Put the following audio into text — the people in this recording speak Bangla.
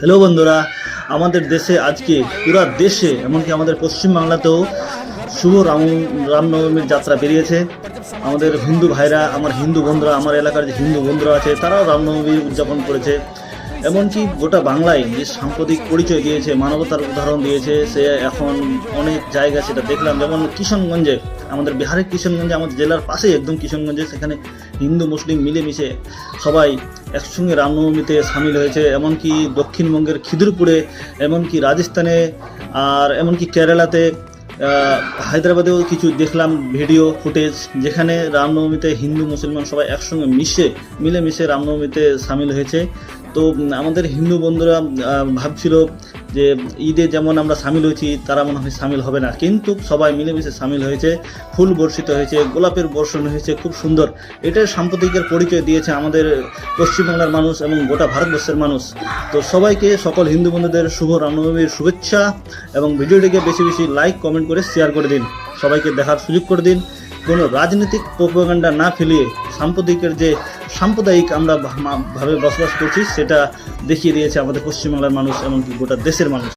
হ্যালো বন্ধুরা, আমাদের দেশে আজকে পুরা দেশে এমনকি আমাদের পশ্চিমবাংলাতেও শুভ রামনবমীর যাত্রা বেরিয়েছে। আমাদের হিন্দু ভাইরা, আমার হিন্দু বন্ধুরা, আমার এলাকার যে হিন্দু বন্ধুরা আছে তারাও রামনবমী উদযাপন করেছে। এমনকি গোটা বাংলায় যে সাম্প্রতিক পরিচয় দিয়েছে, মানবতার উদাহরণ দিয়েছে, সে এখন অনেক জায়গা সেটা দেখলাম। যেমন কিশনগঞ্জে, আমাদের বিহারের কিশনগঞ্জে, আমাদের জেলার পাশেই একদম কিশনগঞ্জে, সেখানে হিন্দু মুসলিম মিলেমিশে সবাই একসঙ্গে রামনবমীতে সামিল হয়েছে। এমনকি দক্ষিণবঙ্গের খিদিরপুরে, এমনকি রাজস্থানে, আর এমনকি কেরালাতে, হায়দ্রাবাদেও কিছু দেখলাম ভিডিও ফুটেজ, যেখানে রামনবমীতে হিন্দু মুসলমান সবাই একসঙ্গে মিলেমিশে রামনবমীতে সামিল হয়েছে। তো আমাদের হিন্দু বন্ধুরা ভাবছিল যে ঈদে যেমন আমরা সামিল হয়েছি তারা মনে হয় সামিল হবে না, কিন্তু সবাই মিলেমিশে সামিল হয়েছে। ফুল বর্ষিত হয়েছে, গোলাপের বর্ষণ হয়েছে, খুব সুন্দর। এটাই সাম্প্রতিকের পরিচয় দিয়েছে আমাদের পশ্চিমবাংলার মানুষ এবং গোটা ভারতবর্ষের মানুষ। তো সবাইকে, সকল হিন্দু বন্ধুদের শুভ রামনবমীর শুভেচ্ছা, এবং ভিডিওটিকে বেশি বেশি লাইক কমেন্ট করে শেয়ার করে দিন, সবাইকে দেখার সুযোগ করে দিন। কোনো রাজনৈতিক প্রোপাগান্ডা না ফেলিয়ে সাম্প্রতিকের যে সাম্প্রদায়িক আমরা ভাবে বসবাস করছি সেটা দেখিয়ে দিয়েছে আমাদের পশ্চিমবাংলার মানুষ, এমনকি গোটা দেশের মানুষ।